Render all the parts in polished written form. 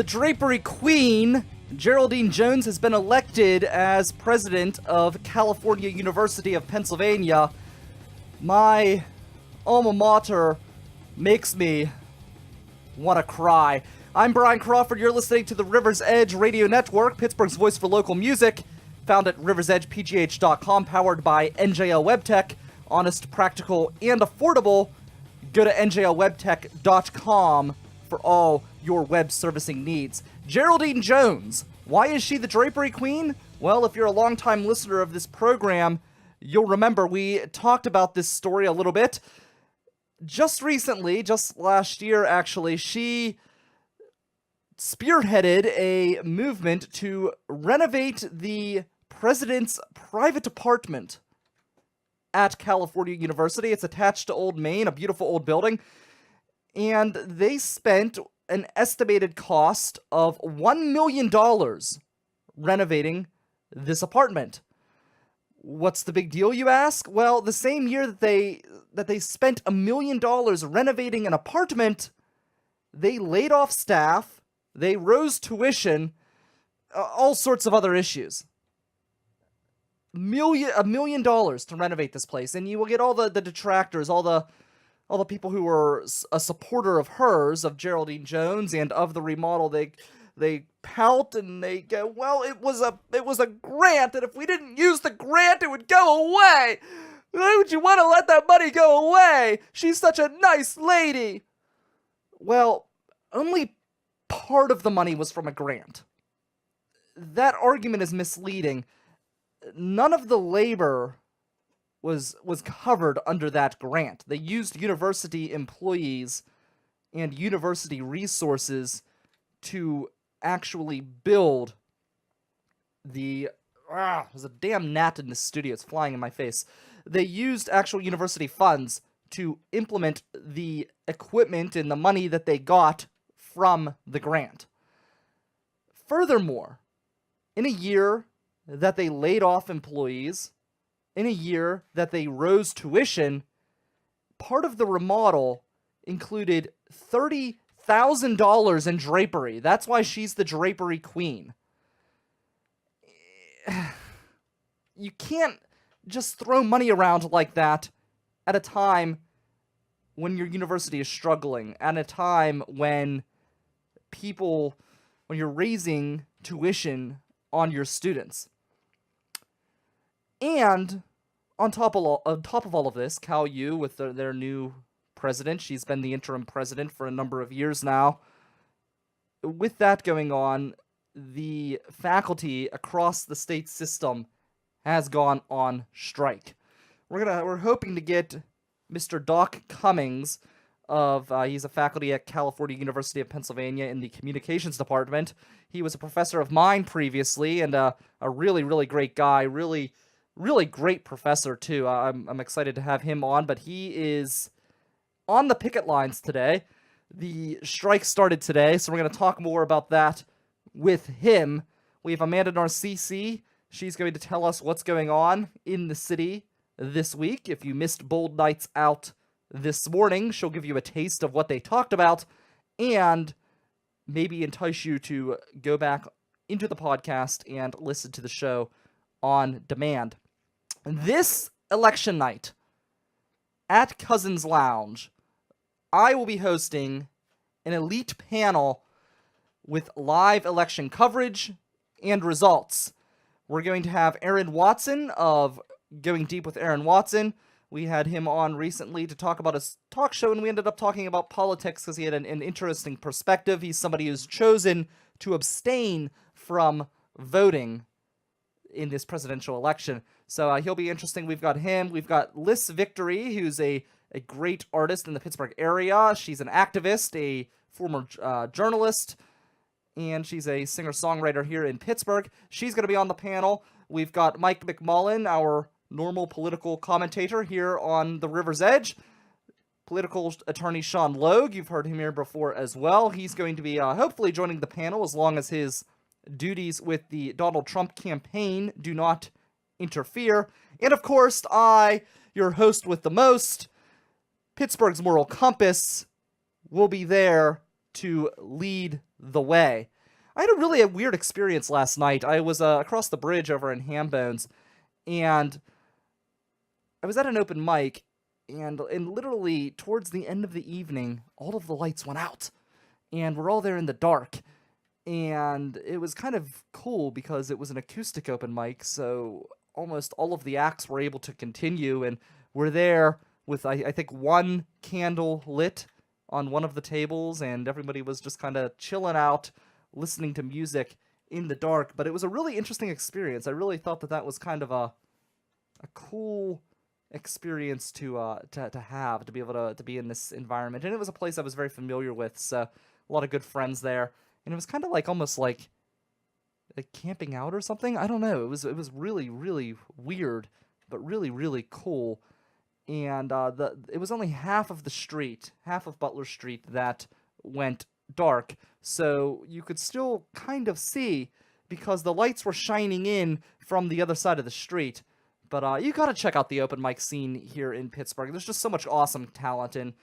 The Drapery Queen, Geraldine Jones, has been elected as president of California University of Pennsylvania. My alma mater makes me want to cry. I'm Brian Crawford. You're listening to the River's Edge Radio Network, Pittsburgh's voice for local music, found at riversedgepgh.com, powered by NJL WebTech. Honest, practical, and affordable. Go to njlwebtech.com for all your web servicing needs. Geraldine Jones. Why is she the Drapery Queen? Well, if you're a longtime listener of this program, you'll remember we talked about this story a little bit. Just recently, just last year actually, she spearheaded a movement to renovate the president's private apartment at California University. It's attached to Old Main, a beautiful old building. And they spent an estimated cost of $1 million renovating this apartment. What's the big deal, you ask? Well, the same year that they spent $1 million renovating an apartment, they laid off staff, they rose tuition, all sorts of other issues. $1 million to renovate this place, and you will get all the detractors, all the people who were a supporter of hers, of Geraldine Jones, and of the remodel. They pout and they go, well, it was a grant, and if we didn't use the grant, it would go away. Why would you want to let that money go away? She's such a nice lady. Well, only part of the money was from a grant. That argument is misleading. None of the labor was covered under that grant. They used university employees and university resources to actually build the... there's a damn gnat in this studio. It's flying in my face. They used actual university funds to implement the equipment and the money that they got from the grant. Furthermore, in a year that they laid off employees, in a year that they rose tuition, part of the remodel included $30,000 in drapery. That's why she's the Drapery Queen. You can't just throw money around like that at a time when your university is struggling, at a time when you're raising tuition on your students. And on top of all of this, Cal U, with their new president, she's been the interim president for a number of years now. With that going on, the faculty across the state system has gone on strike. We're hoping to get Mr. Doc Cumings he's a faculty at California University of Pennsylvania in the communications department. He was a professor of mine previously, and a really, really great guy, really great professor too. I'm excited to have him on, but he is on the picket lines today. The strike started today, so we're going to talk more about that with him. We have Amanda Narcisi. She's going to tell us what's going on in the city this week. If you missed Bold Nights Out this morning, she'll give you a taste of what they talked about and maybe entice you to go back into the podcast and listen to the show on demand. This election night at Cousins Lounge, I will be hosting an elite panel with live election coverage and results. We're going to have Aaron Watson of Going Deep with Aaron Watson. We had him on recently to talk about his talk show, and we ended up talking about politics because he had an interesting perspective. He's somebody who's chosen to abstain from voting in this presidential election. So he'll be interesting. We've got him. We've got Liz Victory, who's a great artist in the Pittsburgh area. She's an activist, a former journalist, and she's a singer-songwriter here in Pittsburgh. She's going to be on the panel. We've got Mike McMullen, our normal political commentator here on the River's Edge. Political attorney Sean Logue, you've heard him here before as well. He's going to be hopefully joining the panel as long as his duties with the Donald Trump campaign do not interfere. And of course, I, your host with the most, Pittsburgh's moral compass, will be there to lead the way. I had a really weird experience last night. I was across the bridge over in Hambones, and I was at an open mic, and literally towards the end of the evening, all of the lights went out, and we're all there in the dark. And it was kind of cool because it was an acoustic open mic, so almost all of the acts were able to continue, and we're there with, I think, one candle lit on one of the tables, and everybody was just kind of chilling out, listening to music in the dark. But it was a really interesting experience. I really thought that that was kind of a cool experience to have, to be able to be in this environment. And it was a place I was very familiar with, so a lot of good friends there. And it was kind of like almost like camping out or something. I don't know. It was really, really weird, but really, really cool. And it was only half of the street, half of Butler Street, that went dark, so you could still kind of see because the lights were shining in from the other side of the street. But you gotta check out the open mic scene here in Pittsburgh. There's just so much awesome talent, and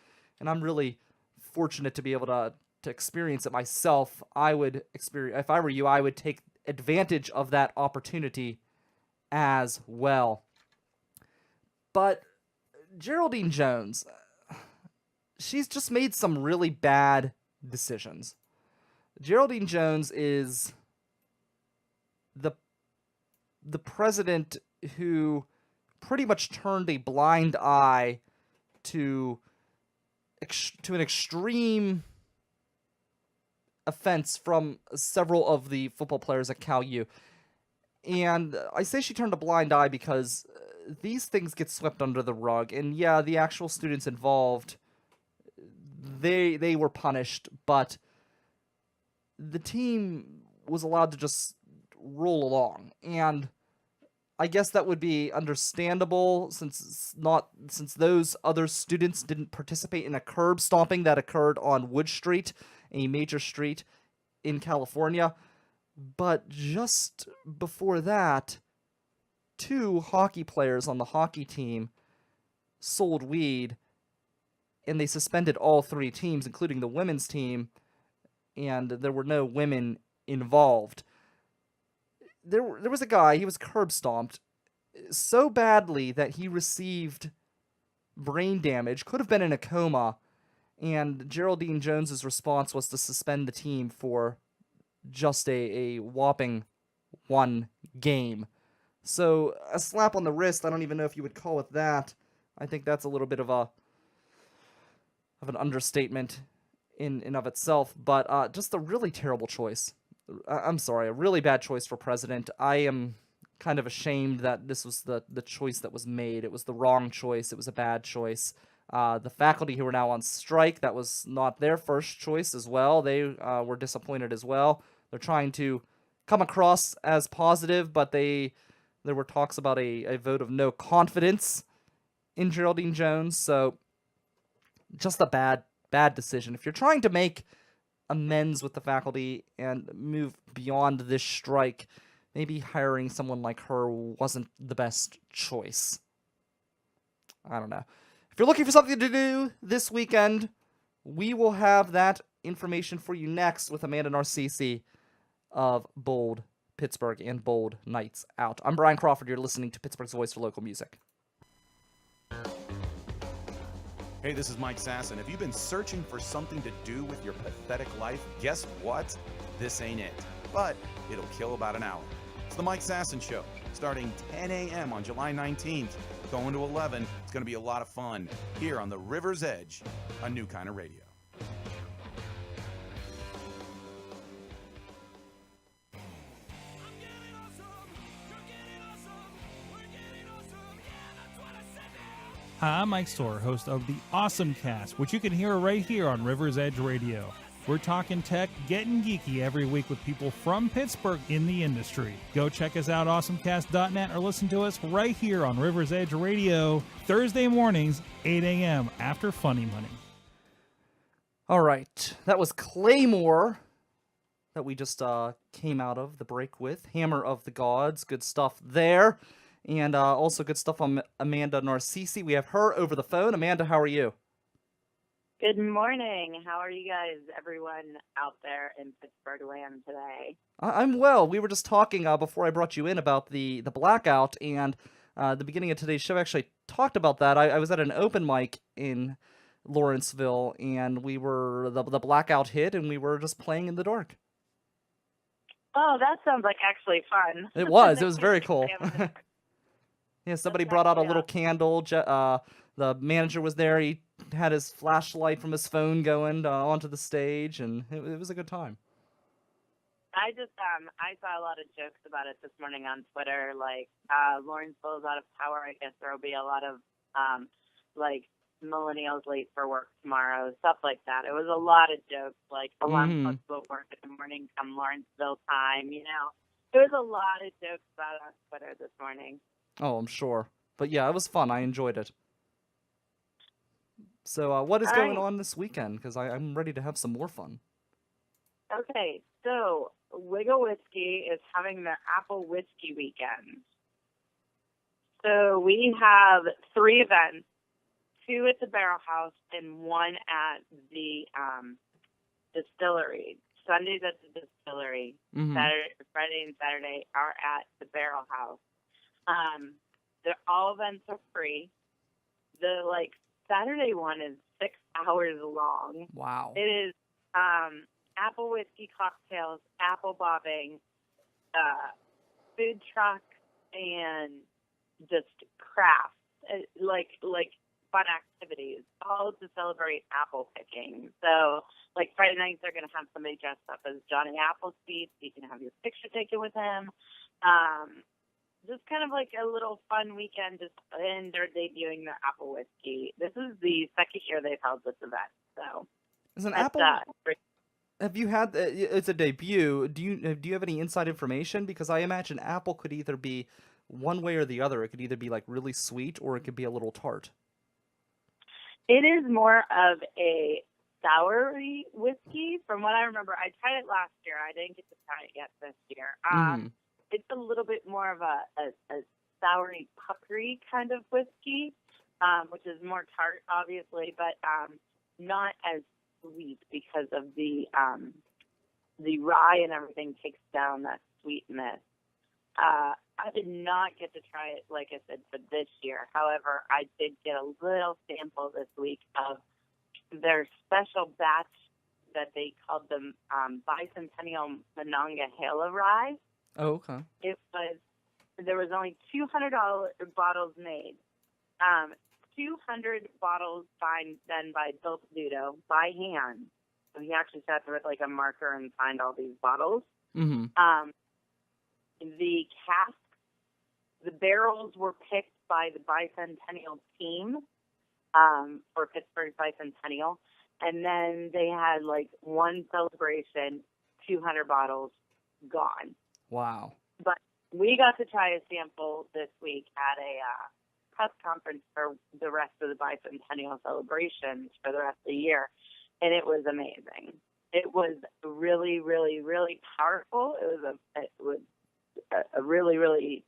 I'm really fortunate to be able to experience it myself. I would experience, if I were you, I would take advantage of that opportunity as well. But Geraldine Jones, she's just made some really bad decisions. Geraldine Jones is the president who pretty much turned a blind eye to an extreme offense from several of the football players at Cal U. And I say she turned a blind eye because these things get swept under the rug. And yeah, the actual students involved, they were punished, but the team was allowed to just roll along. And I guess that would be understandable since those other students didn't participate in a curb stomping that occurred on Wood Street, a major street in California. But just before that, 2 hockey players on the hockey team sold weed, and they suspended all 3 teams, including the women's team, and there were no women involved. There was a guy, he was curb stomped so badly that he received brain damage, could have been in a coma, and Geraldine Jones's response was to suspend the team for just a whopping 1 game. So, a slap on the wrist, I don't even know if you would call it that. I think that's a little bit of an understatement in and of itself, but just a really terrible choice. I'm sorry, a really bad choice for president. I am kind of ashamed that this was the choice that was made. It was the wrong choice. It was a bad choice. The faculty who are now on strike, that was not their first choice as well. They were disappointed as well. They're trying to come across as positive, but there were talks about a vote of no confidence in Geraldine Jones. So just a bad decision. If you're trying to make amends with the faculty and move beyond this strike, maybe hiring someone like her wasn't the best choice. I don't know. If you're looking for something to do this weekend, we will have that information for you next with Amanda Narcisi of Bold Pittsburgh and Bold Nights Out. I'm Brian Crawford. You're listening to Pittsburgh's Voice for Local Music. Hey, this is Mike Sasson. Have you been searching for something to do with your pathetic life? Guess what? This ain't it. But it'll kill about an hour. It's the Mike Sasson Show, starting 10 a.m. on July 19th, going to 11. It's going to be a lot of fun here on the River's Edge, a new kind of radio. Hi, I'm Mike Storer, host of the Awesome Cast, which you can hear right here on River's Edge Radio. We're talking tech, getting geeky every week with people from Pittsburgh in the industry. Go check us out, awesomecast.net, or listen to us right here on River's Edge Radio, Thursday mornings, 8 a.m. after Funny Money. All right, that was Claymore that we just came out of the break with. Hammer of the Gods, good stuff there. And also good stuff on Amanda Narcisi. We have her over the phone. Amanda, how are you? Good morning. How are you guys, everyone out there in Pittsburgh land today? I'm well. We were just talking before I brought you in about the blackout, and the beginning of today's show actually talked about that. I was at an open mic in Lawrenceville, and the blackout hit, and we were just playing in the dark. Oh, that sounds like actually fun. It was very cool. Yeah, somebody brought out a little candle. The manager was there. He had his flashlight from his phone going onto the stage, and it was a good time. I saw a lot of jokes about it this morning on Twitter. Like, Lawrenceville is out of power. I guess there will be a lot of like millennials late for work tomorrow, stuff like that. It was a lot of jokes, like alarm clocks will work in the morning come Lawrenceville time. There was a lot of jokes about it on Twitter this morning. Oh, I'm sure. But yeah, it was fun. I enjoyed it. So what is going on this weekend? Because I'm ready to have some more fun. Okay, so Wiggle Whiskey is having their Apple Whiskey Weekend. So we have 3 events, 2 at the Barrel House and 1 at the distillery. Sundays at the distillery. Friday and Saturday are at the Barrel House. All events are free. The Saturday one is 6 hours long. Wow. It is apple whiskey cocktails, apple bobbing, food truck, and just crafts, like fun activities, all to celebrate apple picking. So, Friday nights they're going to have somebody dressed up as Johnny Appleseed, so you can have your picture taken with him. Just kind of like a little fun weekend, and they're debuting their apple whiskey. This is the second year they've held this event. So, is an apple? Have you had? It's a debut. Do you have any inside information? Because I imagine apple could either be one way or the other. It could either be really sweet or it could be a little tart. It is more of a soury whiskey. From what I remember, I tried it last year. I didn't get to try it yet this year. It's a little bit more of a soury, puckery kind of whiskey, which is more tart, obviously, but not as sweet because of the rye and everything takes down that sweetness. I did not get to try it, like I said, for this year. However, I did get a little sample this week of their special batch that they called them Bicentennial Monongahela Rye. Oh, okay. There was only $200 bottles made. 200 bottles done by Bill Peduto by hand. So he actually sat there with a marker and signed all these bottles. Mm-hmm. The casks, the barrels were picked by the Bicentennial team for Pittsburgh Bicentennial. And then they had one celebration, 200 bottles gone. Wow. But we got to try a sample this week at a press conference for the rest of the Bicentennial celebrations for the rest of the year, and it was amazing. It was really, really, really powerful. It was a really, really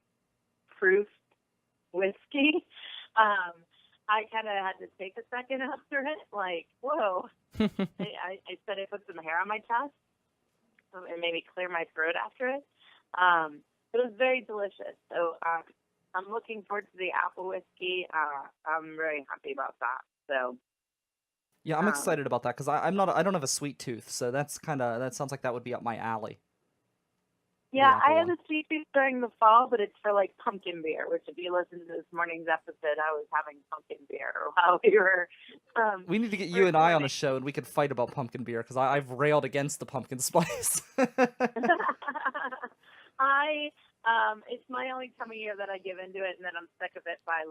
proof whiskey. I kind of had to take a second after it, whoa. I said I put some hair on my chest. It made me clear my throat after it. It was very delicious. So I'm looking forward to the apple whiskey. I'm very happy about that. So yeah, I'm excited about that because I don't have a sweet tooth, so that sounds like that would be up my alley. Yeah, I have a sweet tooth during the fall, but it's for pumpkin beer. Which, if you listen to this morning's episode, I was having pumpkin beer while we were. We need to get you and I on a show, and we could fight about pumpkin beer because I've railed against the pumpkin spice. It's my only time of year that I give into it, and then I'm sick of it by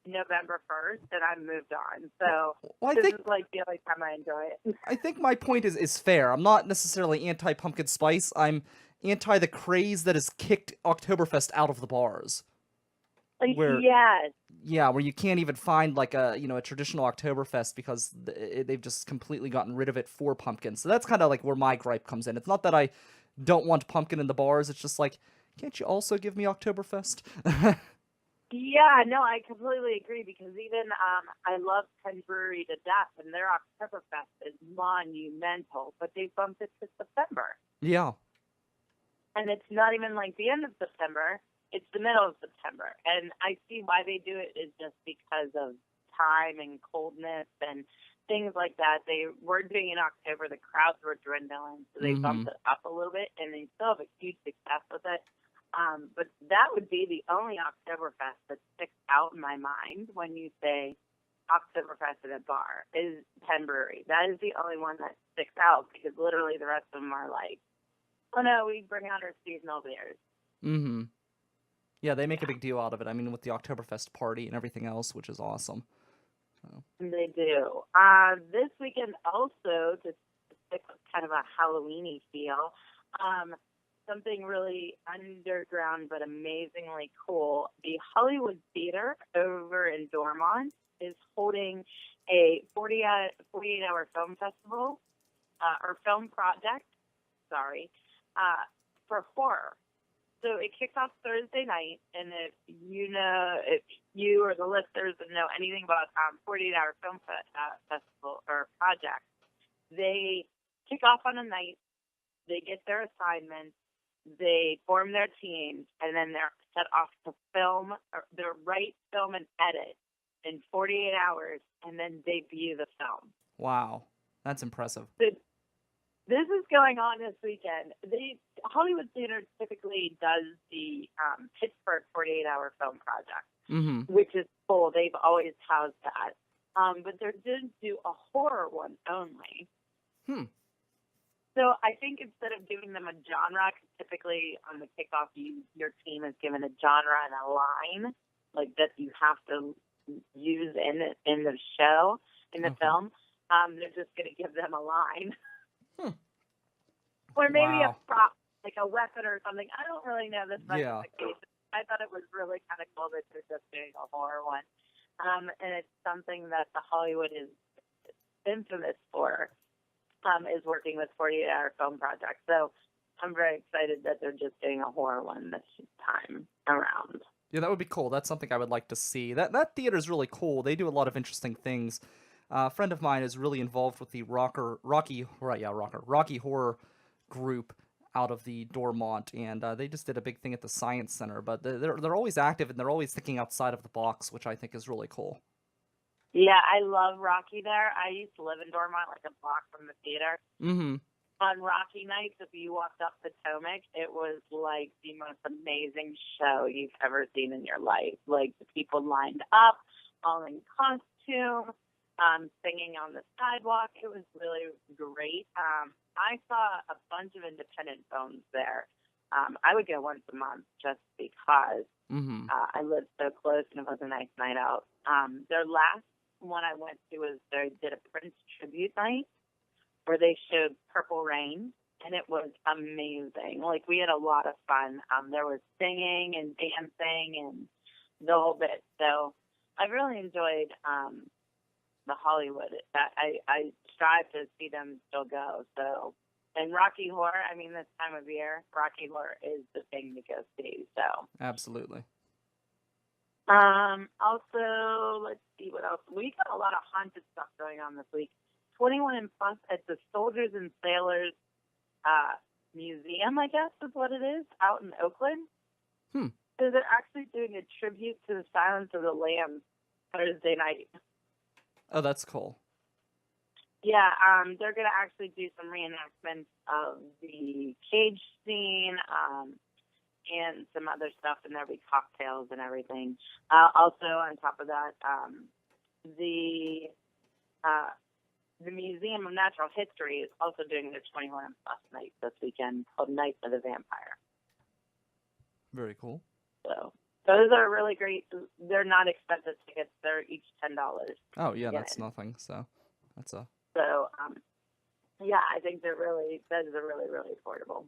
November 1st, and I've moved on. So this is the only time I enjoy it. I think my point is fair. I'm not necessarily anti-pumpkin spice. I'm anti the craze that has kicked Oktoberfest out of the bars. Yes. Yeah, where you can't even find a traditional Oktoberfest because they've just completely gotten rid of it for pumpkin. So that's kind of where my gripe comes in. It's not that I don't want pumpkin in the bars. It's just can't you also give me Oktoberfest? Yeah, no, I completely agree because even I love Penn Brewery to death, and their Oktoberfest is monumental, but they bumped it to September. Yeah. And it's not even like the end of September, it's the middle of September. And I see why they do it is just because of time and coldness and things like that. They were doing in October, the crowds were dwindling, so they bumped it up a little bit, and they still have a huge success with it. But that would be the only Oktoberfest that sticks out in my mind when you say Oktoberfest at a bar is Penn Brewery. That is the only one that sticks out because literally the rest of them are like, oh no, we bring out our seasonal beers. Mm-hmm. Yeah, they make a big deal out of it. I mean, with the Oktoberfest party and everything else, which is awesome. So. They do. This weekend also, to stick with kind of a Halloween-y feel, something really underground but amazingly cool. The Hollywood Theater over in Dormont is holding a 48-hour film festival, or film project, for horror. So it kicks off Thursday night, and if you or the listeners know anything about 48-hour film festival or project, they kick off on a night, they get their assignments, they form their teams, and then they're set off to film, or they write, film, and edit in 48 hours, and then debut the film. Wow, that's impressive. This is going on this weekend. The Hollywood Theater typically does the Pittsburgh 48-hour film project, which is cool. They've always housed that. But they're going to do a horror one only. So I think instead of giving them a genre, because typically on the kickoff, your team is given a genre and a line, like that you have to use in the show, in the film. They're just going to give them a line. Or maybe a prop, like a weapon or something. I don't really know the specifications. I thought it was really kind of cool that they're just doing a horror one. And it's something that the Hollywood is infamous for, is working with 48-hour film projects. So I'm very excited that they're just doing a horror one this time around. Yeah, that would be cool. That's something I would like to see. That theater is really cool. They do a lot of interesting things. A friend of mine is really involved with the Rocky Horror group out of the Dormont, and they just did a big thing at the Science Center. But they're always active, and they're always thinking outside of the box, which I think is really cool. Yeah, I love Rocky there. I used to live in Dormont, like a block from the theater. On Rocky nights, if you walked up Potomac, it was like the most amazing show you've ever seen in your life. Like the people lined up, all in costume, singing on the sidewalk. It was really great. I saw a bunch of independent films there. I would go once a month just because I lived so close and it was a nice night out. Their last one I went to was they did a Prince tribute night where they showed Purple Rain, and it was amazing. Like, we had a lot of fun. There was singing and dancing and the whole bit. So I really enjoyed the Hollywood. I strive to see them still go. So, and Rocky Horror, I mean, this time of year, Rocky Horror is the thing to go see. So absolutely. Also, let's see what else. We got a lot of haunted stuff going on this week. 21 and plus at the Soldiers and Sailors Museum, I guess is what it is, out in Oakland. So they're actually doing a tribute to the Silence of the Lambs Thursday night. Oh, that's cool. Yeah, they're going to actually do some reenactments of the cage scene and some other stuff, and there'll be cocktails and everything. Also, on top of that, the Museum of Natural History is also doing their 21 and plus night this weekend called Night of the Vampire. Very cool. So those are really great. They're not expensive tickets. They're each $10. Oh yeah, that's nothing. So that's a. So yeah, I think those are really, really affordable.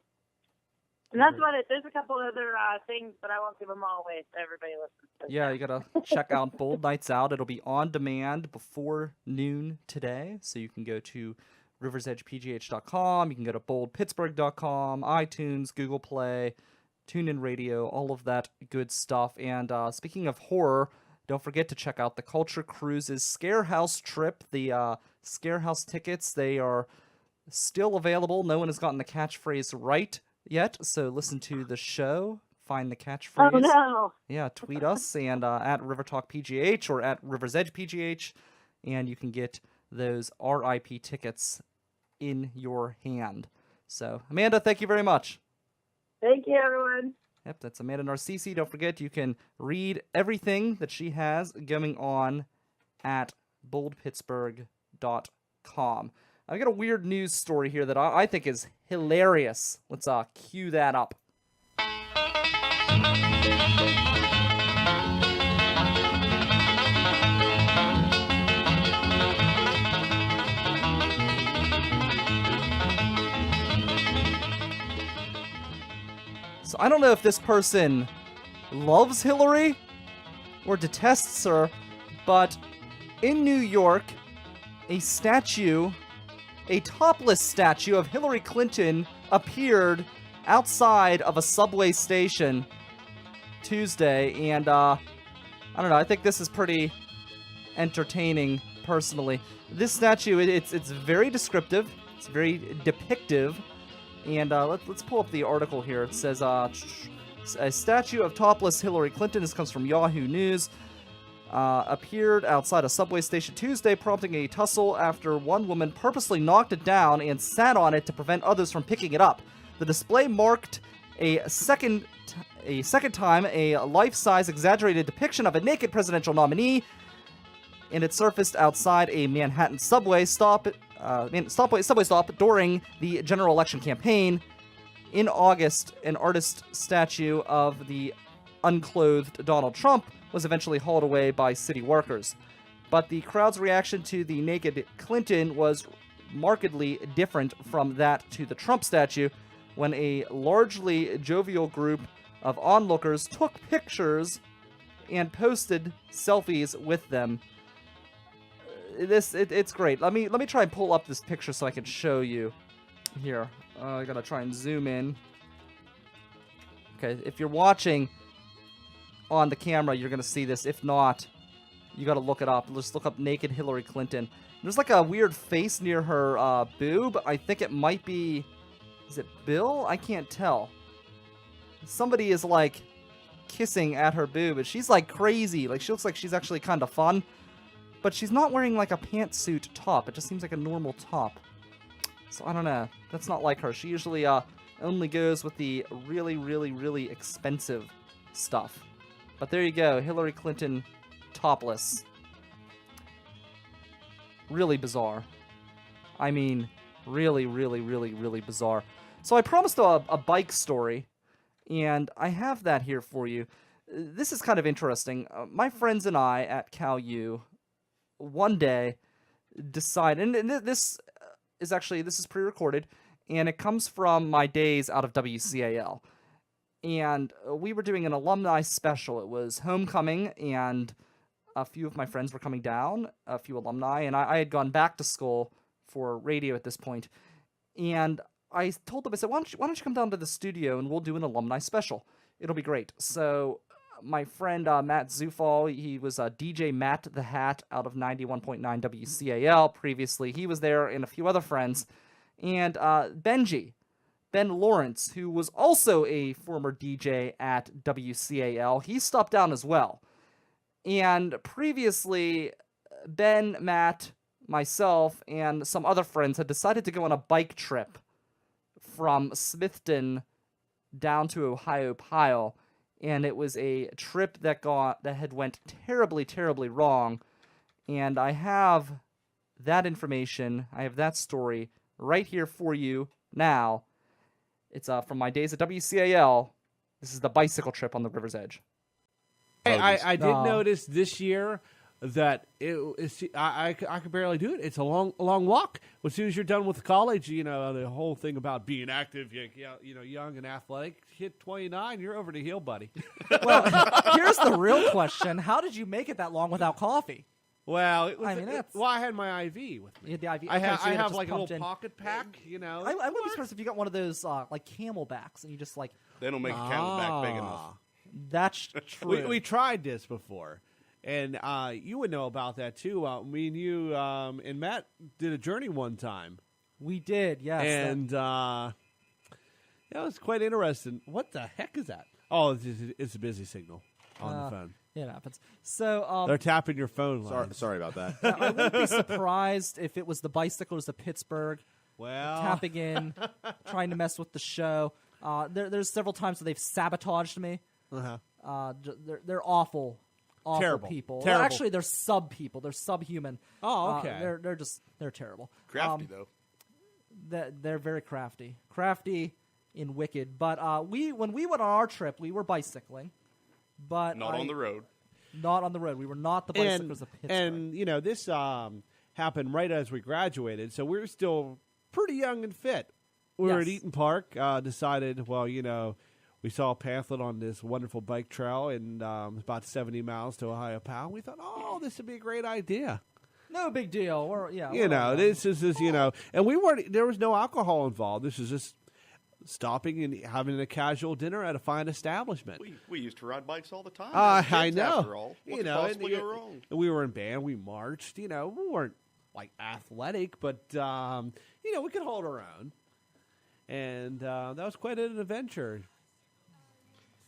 And that's about it. There's a couple other things, but I won't give them all away so everybody listens to Yeah, you gotta check out Bold Nights Out. It'll be on demand before noon today, so you can go to riversedgepgh.com. You can go to boldpittsburgh.com, iTunes, Google Play, TuneIn Radio, all of that good stuff. And speaking of horror, don't forget to check out the Culture Cruises Scarehouse trip. The Scarehouse tickets, they are still available. No one has gotten the catchphrase right yet, so listen to the show, find the catchphrase. Oh, no. Yeah, tweet us and at RiverTalkPGH or at River's Edge PGH, and you can get those RIP tickets in your hand. So, Amanda, thank you very much. Thank you, everyone. Yep, that's Amanda Narcisi. Don't forget, you can read everything that she has going on at boldpittsburgh.com. I've got a weird news story here that I think is hilarious. Let's cue that up. So I don't know if this person loves Hillary or detests her, but in New York, a topless statue of Hillary Clinton appeared outside of a subway station Tuesday, and I don't know, I think this is pretty entertaining, personally. This statue, it's very descriptive, it's very depictive, and let's pull up the article here. It says, a statue of topless Hillary Clinton, this comes from Yahoo News, appeared outside a subway station Tuesday, prompting a tussle after one woman purposely knocked it down and sat on it to prevent others from picking it up. The display marked a second time a life-size exaggerated depiction of a naked presidential nominee, and it surfaced outside a Manhattan subway stop during the general election campaign. In August, an artist statue of the unclothed Donald Trump was eventually hauled away by city workers. But the crowd's reaction to the naked Clinton was markedly different from that to the Trump statue, when a largely jovial group of onlookers took pictures and posted selfies with them. It's great. Let me try and pull up this picture so I can show you. Here, I gotta try and zoom in. Okay, if you're watching on the camera, you're gonna see this. If not, you gotta look it up. Just look up naked Hillary Clinton. There's like a weird face near her boob. I think it might be... Is it Bill? I can't tell. Somebody is like kissing at her boob, and she's like crazy. Like, she looks like she's actually kind of fun. But she's not wearing like a pantsuit top. It just seems like a normal top. So I don't know. That's not like her. She usually only goes with the really, really, really expensive stuff. But there you go. Hillary Clinton topless. Really bizarre. I mean, really, really, really, really bizarre. So I promised a bike story, and I have that here for you. This is kind of interesting. My friends and I at Cal U one day decided, and this is pre-recorded, and it comes from my days out of WCAL. And we were doing an alumni special. It was homecoming, and a few of my friends were coming down, a few alumni, and I had gone back to school for radio at this point. And I told them, I said, why don't you come down to the studio and we'll do an alumni special. It'll be great. So my friend Matt Zufall, he was DJ Matt the Hat out of 91.9 WCAL previously. He was there, and a few other friends. And Ben Lawrence, who was also a former DJ at WCAL, he stopped down as well. And previously, Ben, Matt, myself, and some other friends had decided to go on a bike trip from Smithton down to Ohio Pile, and it was a trip that had went terribly, terribly wrong. And I have that information, I have that story right here for you now. It's from my days at WCAL. This is the bicycle trip on the River's Edge. Hey, I did notice this year that I could barely do it. It's a long walk. As soon as you're done with college, the whole thing about being active, young and athletic. Hit 29, you're over the hill, buddy. Well, here's the real question: how did you make it that long without coffee? Well, it was, I mean, that's- I had my IV with me. You had the IV. I Okay, have, so you had it I have just like a pumped little in. pocket pack, you know. I wouldn't be surprised if you got one of those like Camelbacks and you just like They don't make a camelback big enough. that's true. We tried this before, and you would know about that too. Me and you and Matt did a journey one time, We did, yes. and that was quite interesting. What the heck is that? Oh, it's a busy signal on the phone. It happens. So They're tapping your phone line. Sorry about that. I wouldn't be surprised if it was the bicyclers of Pittsburgh Well, tapping in, trying to mess with the show. There's several times where they've sabotaged me. They're awful Terrible. people. Terrible. Well, actually, they're sub people. They're subhuman. Oh, okay. They're terrible. Crafty though. They're very crafty in wicked. But when we went on our trip, we were bicycling, but Not on the road. Not on the road. We were not the bicyclers of Pittsburgh. And you know, this happened right as we graduated, so we were still pretty young and fit. We were at Yes. Eaton Park. Decided, well, you know, we saw a pamphlet on this wonderful bike trail, and about 70 miles to Ohio Powell. We thought, oh, this would be a great idea. No big deal. You know, this is you know, and we weren't. There was no alcohol involved. This is just stopping and having a casual dinner at a fine establishment. We used to ride bikes all the time. I Kids, know. After all, what you could know, possibly go wrong? we were in band. We marched. You know, we weren't like athletic, but you know, we could hold our own. And that was quite an adventure.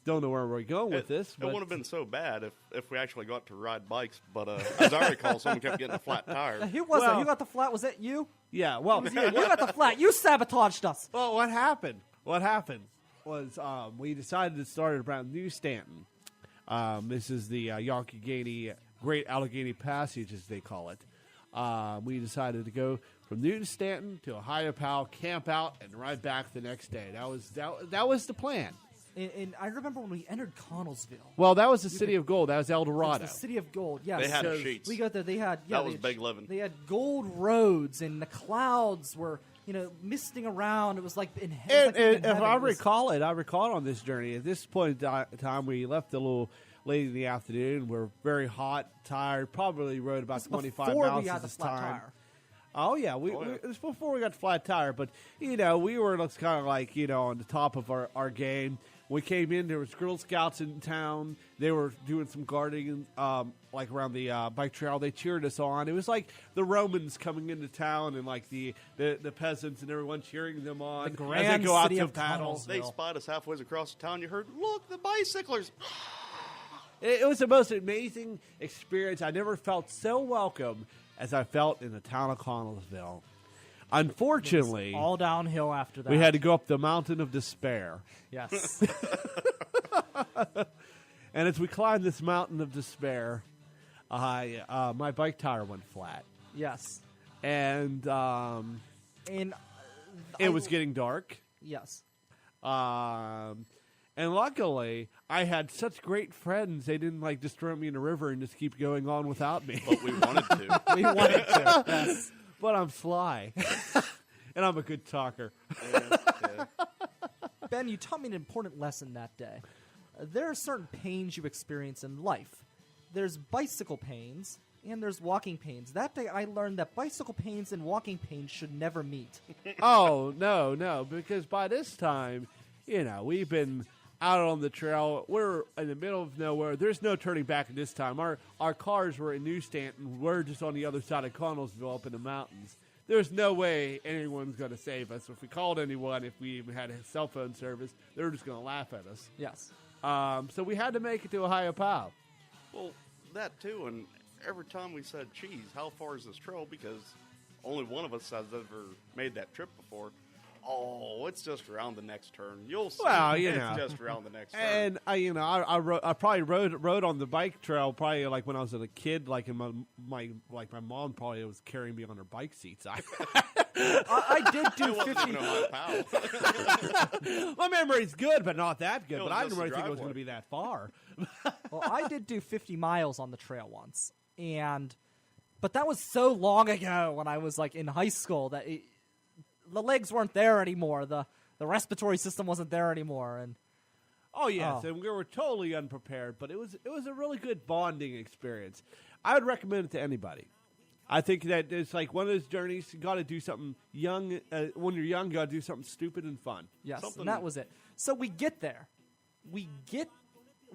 Don't know where we're going with this. It But wouldn't have been so bad if we actually got to ride bikes. But as I recall, someone kept getting a flat tire. Who was it? Well- Who got the flat? Was that you? yeah, well, You got the flat. You sabotaged us. well, what happened? What happened was we decided to start around New Stanton. This is the Yonkegainey Great Allegheny Passage, as they call it. We decided to go from Newton Stanton to Ohio Powell, camp out, and ride back the next day. That was the plan. And I remember when we entered Connellsville. Well, that was the City of Gold. That was El Dorado. It's the City of Gold. Yes. They had So sheets. We got there. They had That was big living. They had gold roads, and the clouds were misting around. It was like in heaven. And if I recall it on this journey. At this point in time, we left a little late in the afternoon. We're very hot, tired. Probably rode about 25 before miles we had at the this flat time. tire. Oh yeah, it was before we got the flat tire, but we were kind of like on the top of our game. We came in, there was Girl Scouts in town. They were doing some guarding, like around the bike trail. They cheered us on. It was like the Romans coming into town, and like the peasants and everyone cheering them on The as grand they go out city to of battle. Connellsville. They spied us halfway across the town. You heard, look, the bicyclers. It was the most amazing experience. I never felt so welcome as I felt in the town of Connellsville. Unfortunately, All downhill after that. we had to go up the mountain of despair. Yes. And as we climbed this mountain of despair, my bike tire went flat. yes. And And it was getting dark. yes. And luckily, I had such great friends. They didn't just throw me in the river and just keep going on without me. But we wanted to. We wanted to. Yes. But I'm sly. And I'm a good talker. Yeah. Ben, you taught me an important lesson that day. There are certain pains you experience in life. There's bicycle pains and there's walking pains. That day I learned that bicycle pains and walking pains should never meet. Oh, no, because by this time, we've been out on the trail. We're in the middle of nowhere. There's no turning back at this time. Our cars were in New Stanton. We're just on the other side of Connellsville up in the mountains. There's no way anyone's going to save us. If we called anyone, if we even had a cell phone service, they were just going to laugh at us. Yes. So we had to make it to Ohio Powell. Well, that too, and every time we said, geez, how far is this trail? Because only one of us has ever made that trip before. Oh, it's just around the next turn. You'll see. Well, it's know. just around the next turn. And I probably rode on the bike trail probably like when I was a kid, like in my mom probably was carrying me on her bike seats. I did do It wasn't 50. even a high pow. My memory's good, but not that good. It But was I just didn't really a think it was driveway. going to be that far. Well, I did do 50 miles on the trail once, but that was so long ago when I was in high school that the legs weren't there anymore. The respiratory system wasn't there anymore, and Oh yes, and we were totally unprepared, but it was a really good bonding experience. I would recommend it to anybody. I think that it's like one of those journeys. You got to do something young. When you're young, you got to do something stupid and fun. Yes, and that was it. So we get there. We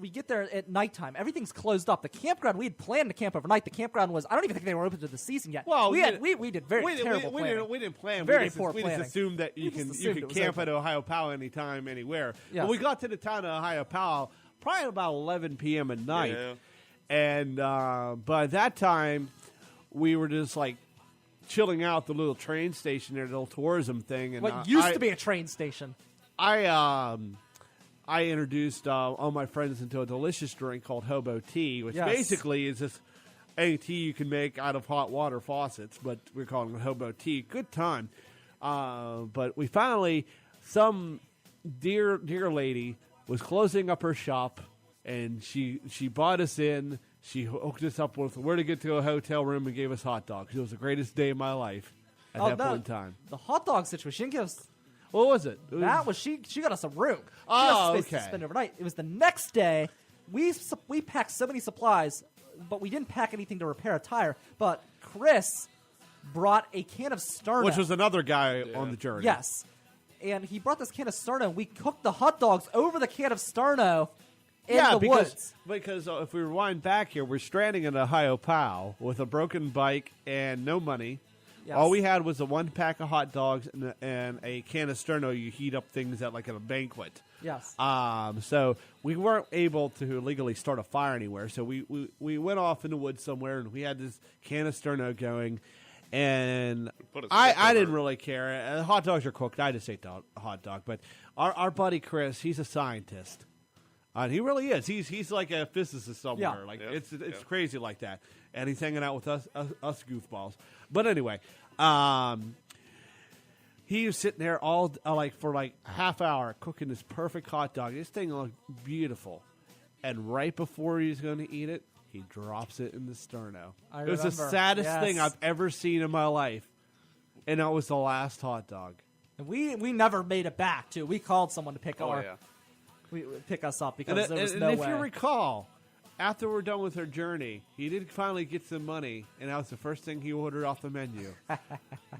get there at nighttime. Everything's closed up. The campground, we had planned to camp overnight. The campground was, I don't even think they were open to the season yet. Well, we did very terrible planning. We didn't plan. Very poor planning. We just assumed that you can camp at Ohio Powell anytime, anywhere. Yes. But we got to the town of Ohio Powell probably about 11 p.m. at night. Yeah. And by that time, we were just like chilling out the little train station there, the little tourism thing. And What used to be a train station. I introduced all my friends into a delicious drink called hobo tea, which basically is just any tea you can make out of hot water faucets, but we're calling it hobo tea. Good time. But we finally, some dear lady was closing up her shop, and she brought us in. She hooked us up with where to get to a hotel room and gave us hot dogs. It was the greatest day of my life at that point in time. The hot dog situation. She didn't give us. What was it? She got us a room. She Oh, got us space to okay. spend overnight. It was the next day. We packed so many supplies, but we didn't pack anything to repair a tire. But Chris brought a can of Sterno, Which was another guy on the journey. yes, and he brought this can of Sterno. We cooked the hot dogs over the can of Sterno in the woods. Because if we rewind back here, we're stranding in Ohio Powell with a broken bike and no money. Yes. All we had was a one pack of hot dogs and a can of Sterno. You heat up things at like at a banquet. Yes. So we weren't able to legally start a fire anywhere. So we went off in the woods somewhere, and we had this can of Sterno going. And I didn't really care. Hot dogs are cooked. I just ate the hot dog. But our buddy Chris, he's a scientist. He really is. He's like a physicist somewhere. Yeah. Like it's crazy like that. And he's hanging out with us goofballs. But anyway, he was sitting there all for a half hour cooking this perfect hot dog. This thing looked beautiful. And right before he's going to eat it, he drops it in the Sterno. It was the saddest thing I've ever seen in my life. And that was the last hot dog. And we never made it back, too. We called someone to pick pick us up because there was no way. And if you recall, after we're done with our journey, he did finally get some money, and that was the first thing he ordered off the menu.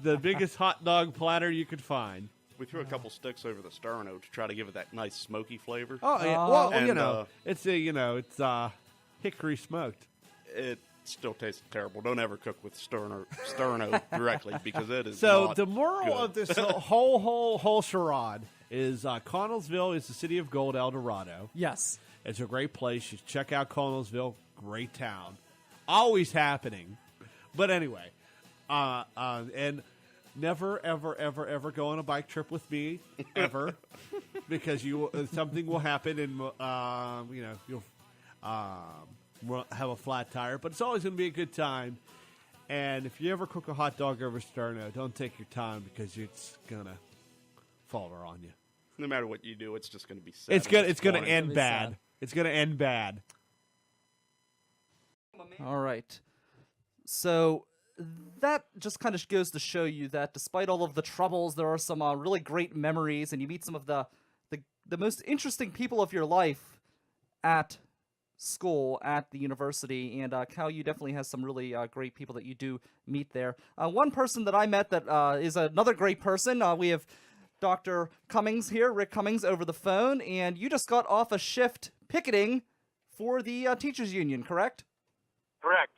The biggest hot dog platter you could find. We threw a couple sticks over the Sterno to try to give it that nice smoky flavor. Oh, yeah. Well, And, it's hickory smoked. It still tastes terrible. Don't ever cook with Sterno directly because it is So not the moral good. of this whole charade is Connellsville is the city of gold, El Dorado. Yes. It's a great place. You should check out Connellsville. Great town. Always happening. But anyway, and never, ever, ever, ever go on a bike trip with me, ever, because something will happen and you'll have a flat tire. But it's always going to be a good time. And if you ever cook a hot dog over Sterno, don't take your time because it's going to fall on you. No matter what you do, it's just going to be sad. It's going to end It's bad. sad. It's going to end bad. All right. So that just kind of goes to show you that despite all of the troubles, there are some really great memories, and you meet some of the most interesting people of your life at school, at the university. And Cal, you definitely has some really great people that you do meet there. One person that I met that is another great person. We have Dr. Cumings here, Rick Cumings, over the phone, and you just got off a shift picketing for the teachers union, correct? Correct.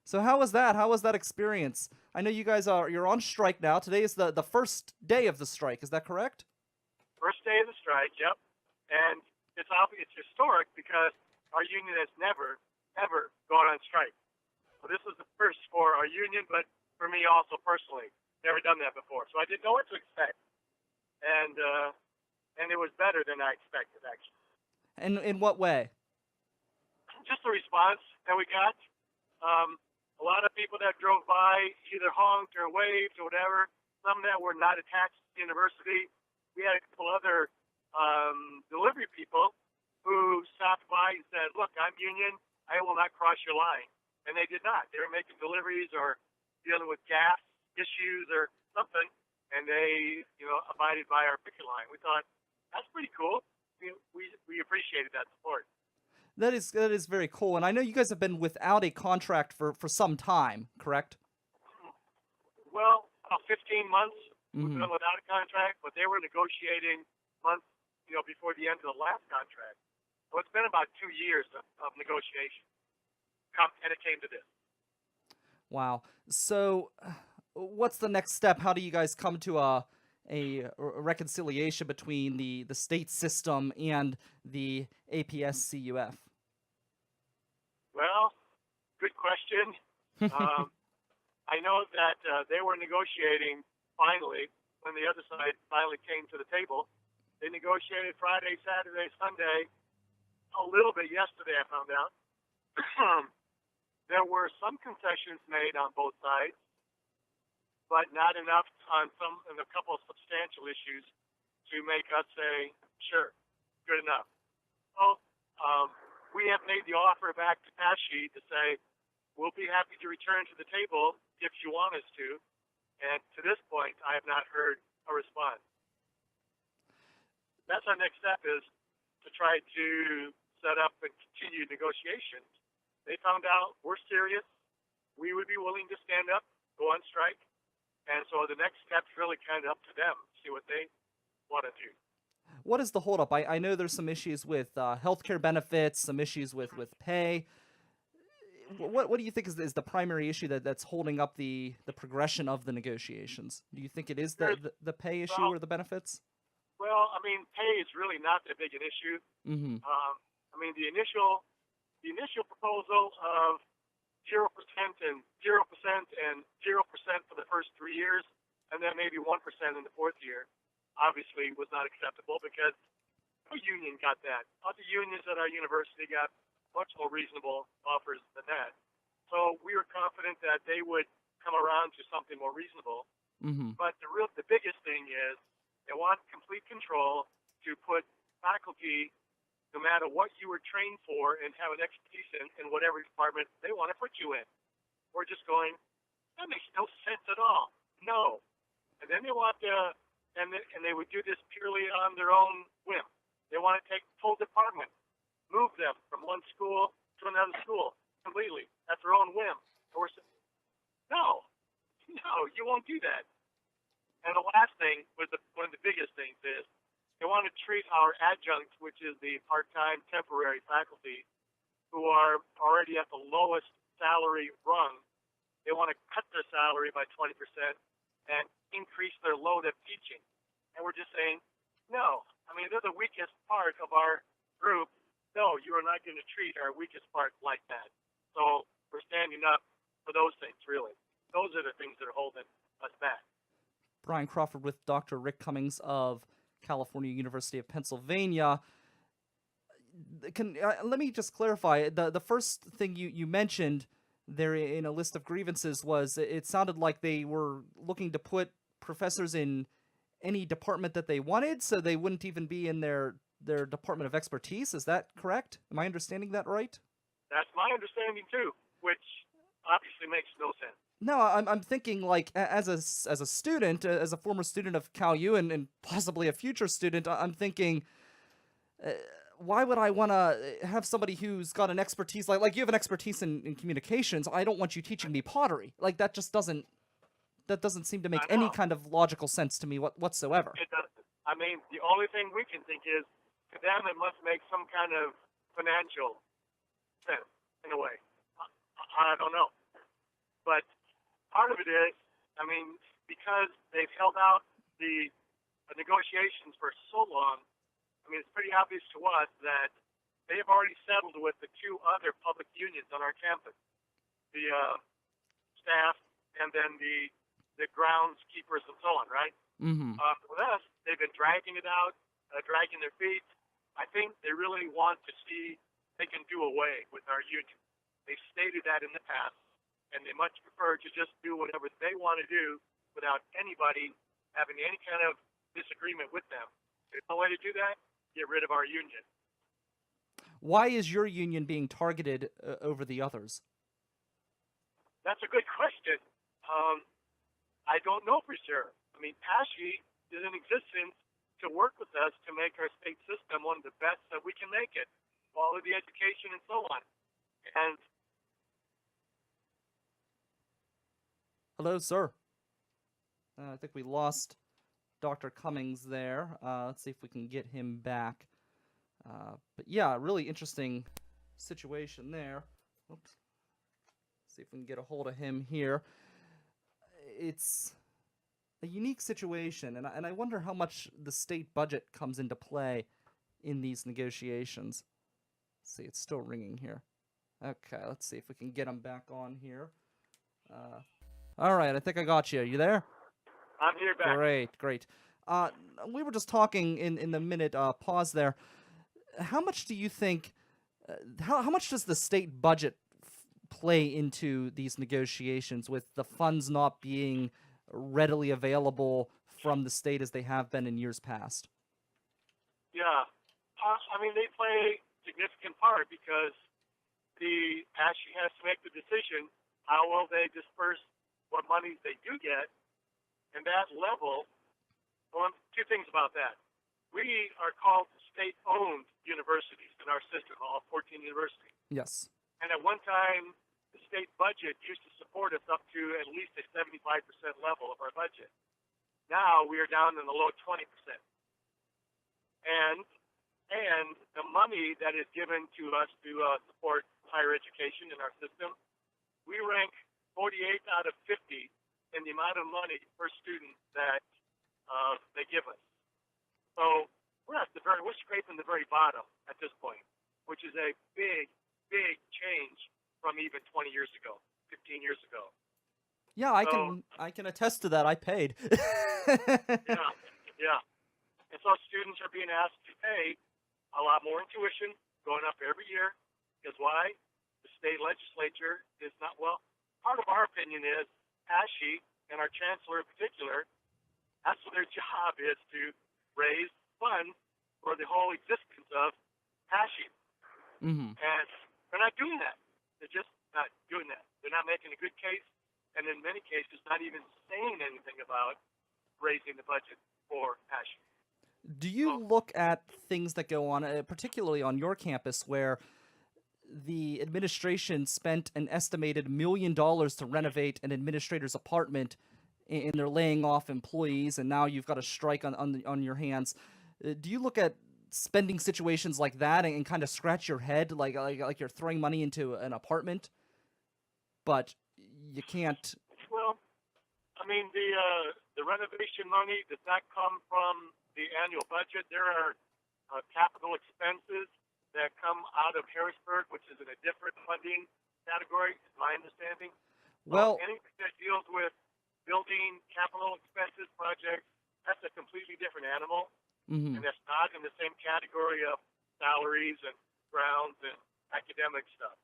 So how was that? How was that experience? I know you guys you're on strike now. Today is the first day of the strike. Is that correct? First day of the strike, yep. And it's historic because our union has never, ever gone on strike. So this is the first for our union, but for me also personally. Never done that before. So I didn't know what to expect. And it was better than I expected, actually. And in what way? Just the response that we got. A lot of people that drove by either honked or waved or whatever. Some that were not attached to the university. We had a couple other delivery people who stopped by and said, "Look, I'm union. I will not cross your line." And they did not. They were making deliveries or dealing with gas issues or something, and they, abided by our picket line. We thought, that's pretty cool. we appreciated that support. That is very cool. And I know you guys have been without a contract for some time, correct? Well, 15 months we've Mm-hmm. been without a contract, but they were negotiating months, before the end of the last contract. So it's been about 2 years of negotiation, and it came to this. Wow. So, what's the next step? How do you guys come to a reconciliation between the state system and the APS-CUF? Well, good question. I know that they were negotiating finally when the other side finally came to the table. They negotiated Friday, Saturday, Sunday, a little bit yesterday, I found out. There were some concessions made on both sides, but not enough on a couple of substantial issues to make us say, sure, good enough. So we have made the offer back to Pashi to say, we'll be happy to return to the table if you want us to. And to this point, I have not heard a response. That's our next step, is to try to set up and continue negotiations. They found out we're serious. We would be willing to stand up, go on strike. And so the next step's really kind of up to them, see what they want to do. What is the holdup? I know there's some issues with healthcare benefits, some issues with pay. What do you think is the primary issue that's holding up the progression of the negotiations? Do you think it is the pay issue or the benefits? Well, I mean, pay is really not that big an issue. Mm-hmm. I mean, the initial proposal of 0% and 0% and 0% for the first 3 years, and then maybe 1% in the fourth year, obviously was not acceptable because no union got that. Other unions at our university got much more reasonable offers than that. So we were confident that they would come around to something more reasonable. Mm-hmm. But the biggest thing is they want complete control to put faculty, no matter what you were trained for and have an expertise in whatever department they want to put you in. We're just going, that makes no sense at all. No. And then they want and they would do this purely on their own whim. They want to take full department, move them from one school to another school completely at their own whim. And we're saying, no, you won't do that. And the last thing one of the biggest things is they want to treat our adjuncts, which is the part-time temporary faculty, who are already at the lowest salary rung. They want to cut their salary by 20% and increase their load of teaching. And we're just saying, no. I mean, they're the weakest part of our group. No, you are not going to treat our weakest part like that. So we're standing up for those things, really. Those are the things that are holding us back. Brian Crawford with Dr. Rick Cumings of California University of Pennsylvania. Let me just clarify. The first thing you mentioned there in a list of grievances was it sounded like they were looking to put professors in any department that they wanted, so they wouldn't even be in their department of expertise. Is that correct? Am I understanding that right? That's my understanding too, which obviously makes no sense. No, I'm thinking like as a student, as a former student of Cal U and possibly a future student, I'm thinking, why would I want to have somebody who's got an expertise like you have an expertise in communications? I don't want you teaching me pottery. Like that just doesn't seem to make any kind of logical sense to me whatsoever. It doesn't. I mean, the only thing we can think is to them it must make some kind of financial sense in a way. I don't know, but part of it is, I mean, because they've held out the negotiations for so long, I mean, it's pretty obvious to us that they have already settled with the two other public unions on our campus, the staff and then the groundskeepers and so on, right? Mm-hmm. With us, they've been dragging it out, dragging their feet. I think they really want to see they can do away with our union. They've stated that in the past, and they much prefer to just do whatever they want to do without anybody having any kind of disagreement with them. There's no way to do that. Get rid of our union. Why is your union being targeted over the others? That's a good question. I don't know for sure. I mean, Pashi is in existence to work with us to make our state system one of the best that we can make it, quality education and so on. And hello, sir. I think we lost Dr. Cumings there. Let's see if we can get him back. But yeah, really interesting situation there. Oops. See if we can get a hold of him here. It's a unique situation, and I wonder how much the state budget comes into play in these negotiations. Let's see, it's still ringing here. Okay, let's see if we can get him back on here. All right, I think I got you. You there? I'm here back. Great. We were just talking in the minute pause there. How much do you think? How much does the state budget play into these negotiations, with the funds not being readily available from the state as they have been in years past? Yeah, I mean, they play a significant part because the ASHE has to make the decision how will they disperse what monies they do get, and that level. Well, two things about that. We are called state-owned universities in our system, all 14 universities. Yes. And at one time, the state budget used to support us up to at least a 75% level of our budget. Now we are down in the low 20%. And the money that is given to us to support higher education in our system, we rank 48 out of 50 in the amount of money per student that they give us. So we're scraping the very bottom at this point, which is a big change from even 20 years ago, 15 years ago. Yeah, I can attest to that. I paid. Yeah. And so students are being asked to pay a lot more in tuition, going up every year. Because why? The state legislature is not, well, part of our opinion is ASHE and our chancellor in particular, that's what their job is, to raise funds for the whole existence of ASHE. Mm-hmm. And they're not doing that. They're just not doing that. They're not making a good case, and in many cases, not even saying anything about raising the budget for ASHE. Do you look at things that go on, particularly on your campus, where the administration spent an estimated $1 million to renovate an administrator's apartment, and they're laying off employees, and now you've got a strike on your hands? Do you look at spending situations like that and kind of scratch your head, like you're throwing money into an apartment, but you can't? Well, I mean, the renovation money does not come from the annual budget. There are capital expenses that come out of Harrisburg, which is in a different funding category, is my understanding. Well, anything that deals with building capital expenses projects, that's a completely different animal. mm-hmm. And that's not in the same category of salaries and grounds and academic stuff.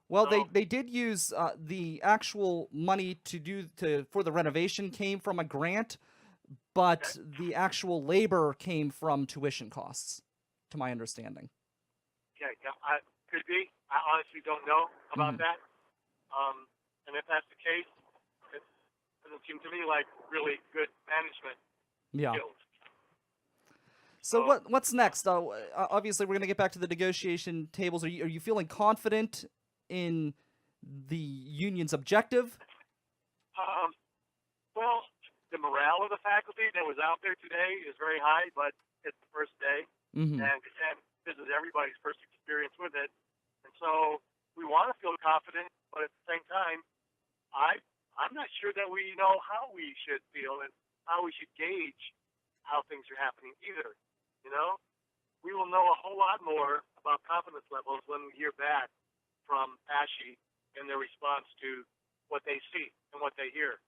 Well, they did use the actual money for the renovation came from a grant, but the actual labor came from tuition costs, to my understanding. Okay, yeah, could be. I honestly don't know about that. And if that's the case, it doesn't seem to me like really good management skills. So what's next? Obviously, we're going to get back to the negotiation tables. Are you feeling confident in the union's objective? Well, the morale of the faculty that was out there today is very high, but it's the first day, Mm-hmm. and this is everybody's first experience with it. And so we want to feel confident, but at the same time, I'm not sure that we know how we should feel and how we should gauge how things are happening either. You know, we will know a whole lot more about confidence levels when we hear back from ASHE and their response to what they see and what they hear.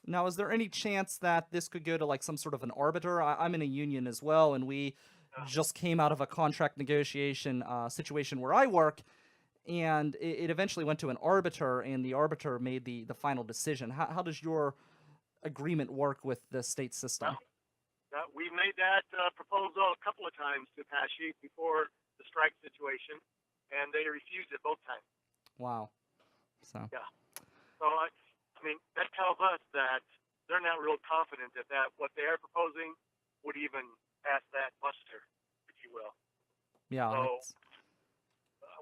Now, is there any chance that this could go to like some sort of an arbiter? I'm in a union as well, and we just came out of a contract negotiation situation where I work, and it eventually went to an arbiter, and the arbiter made the final decision. How does your agreement work with the state system? We made that proposal a couple of times to ASHE before the strike situation, and they refused it both times. Wow. So. Yeah. So I mean, that tells us that they're not real confident that what they are proposing would even pass that muster, if you will. Yeah. So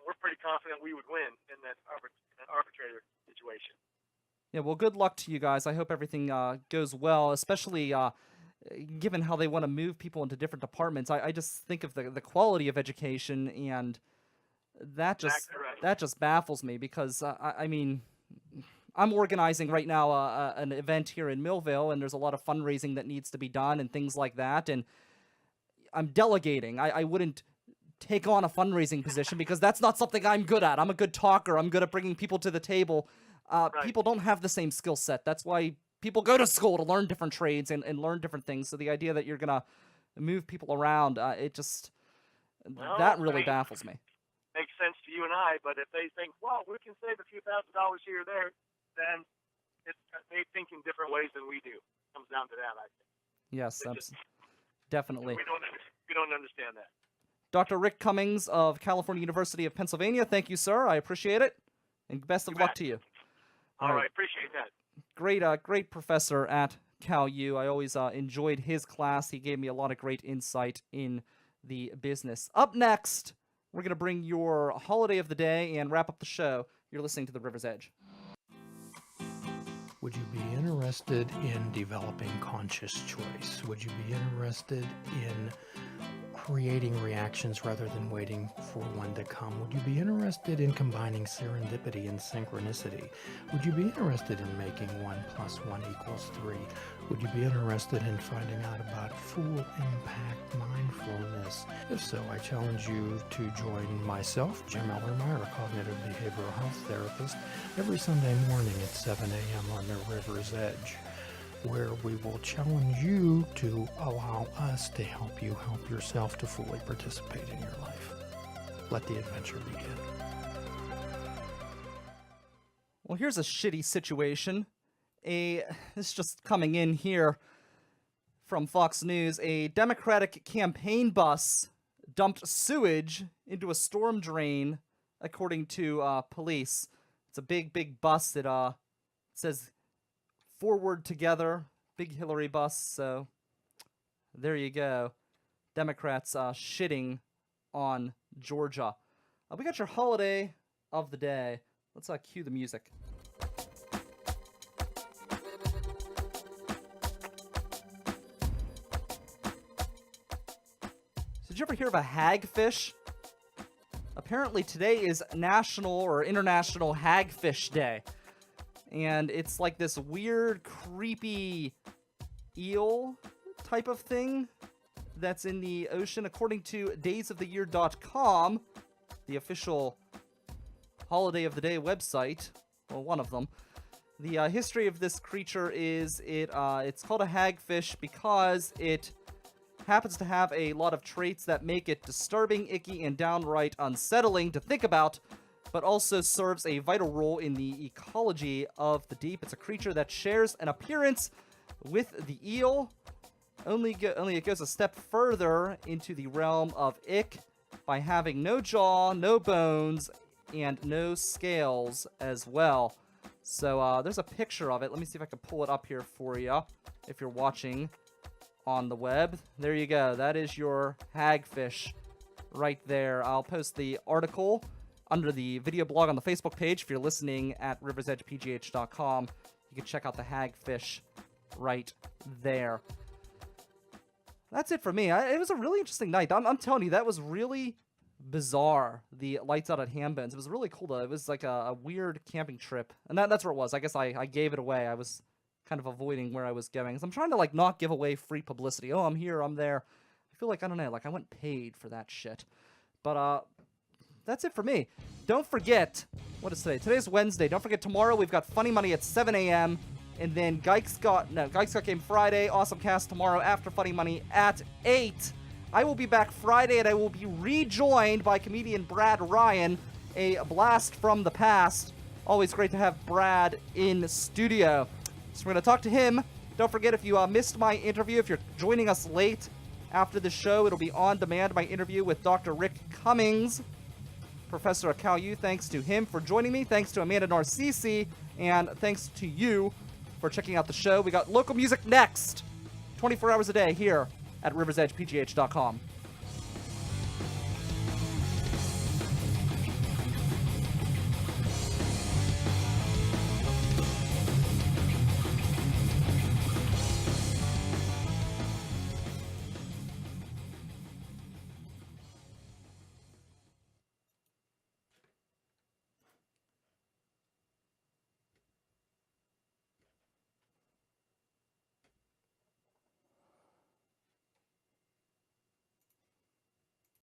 we're pretty confident we would win in that arbitrator situation. Yeah, well, good luck to you guys. I hope everything goes well, especially given how they want to move people into different departments. I just think of the quality of education, and that just baffles me because, I mean, I'm organizing right now an event here in Millville, and there's a lot of fundraising that needs to be done and things like that, and I'm delegating. I wouldn't take on a fundraising position because that's not something I'm good at. I'm a good talker. I'm good at bringing people to the table. People don't have the same skill set. That's why people go to school to learn different trades and learn different things. So the idea that you're going to move people around, that really baffles me. Makes sense to you and I, but if they think, well, we can save a few $1,000s here or there, then they think in different ways than we do. It comes down to that, I think. Yes, definitely. We don't understand that. Dr. Rick Cumings of California University of Pennsylvania, thank you, sir. I appreciate it, and best of luck to you. All right, appreciate that. Great professor at Cal U. I always enjoyed his class. He gave me a lot of great insight in the business. Up next, we're going to bring your holiday of the day and wrap up the show. You're listening to The River's Edge. Would you be interested in developing conscious choice? Would you be interested in creating reactions rather than waiting for one to come? Would you be interested in combining serendipity and synchronicity? Would you be interested in making 1 + 1 = 3? Would you be interested in finding out about full impact mindfulness? If so, I challenge you to join myself, Jim Ellermeyer, a cognitive behavioral health therapist, every Sunday morning at 7 a.m. on the River's Edge, where we will challenge you to allow us to help you help yourself to fully participate in your life. Let the adventure begin. Well, here's a shitty situation. This is just coming in here from Fox News. A Democratic campaign bus dumped sewage into a storm drain, according to police. It's a big bus that says "Forward Together," big Hillary bus. So there you go. Democrats shitting on Georgia. We got your holiday of the day. Let's cue the music. Did you ever hear of a hagfish? Apparently today is National or International Hagfish Day. And it's like this weird, creepy eel type of thing that's in the ocean. According to daysoftheyear.com, the official holiday of the day website, well, one of them, the history of this creature is it's called a hagfish because it happens to have a lot of traits that make it disturbing, icky, and downright unsettling to think about, but also serves a vital role in the ecology of the deep. It's a creature that shares an appearance with the eel, only it goes a step further into the realm of ick by having no jaw, no bones, and no scales as well. So there's a picture of it. Let me see if I can pull it up here for you if you're watching on the web. There you go. That is your hagfish right there. I'll post the article under the video blog on the Facebook page. If you're listening at riversedgepgh.com, you can check out the hagfish right there. That's it for me. It was a really interesting night. I'm telling you, that was really bizarre, the Lights Out at Hambens. It was really cool, though. It was like a weird camping trip. And that's where it was. I guess I gave it away. I was kind of avoiding where I was going. So I'm trying to, not give away free publicity. Oh, I'm here, I'm there. I feel like, I don't know, I went paid for that shit. But, that's it for me. Don't forget, what is today? Today's Wednesday. Don't forget, tomorrow we've got Funny Money at 7 a.m. And then Gike's Got Game Friday. Awesome Cast tomorrow after Funny Money at 8. I will be back Friday, and I will be rejoined by comedian Brad Ryan. A blast from the past. Always great to have Brad in studio. So we're going to talk to him. Don't forget, if you missed my interview, if you're joining us late after the show, it'll be on demand, my interview with Dr. Rick Cumings, professor at Cal U. Thanks to him for joining me. Thanks to Amanda Narcisi. And thanks to you for checking out the show. We got local music next. 24 hours a day here at riversedgepgh.com.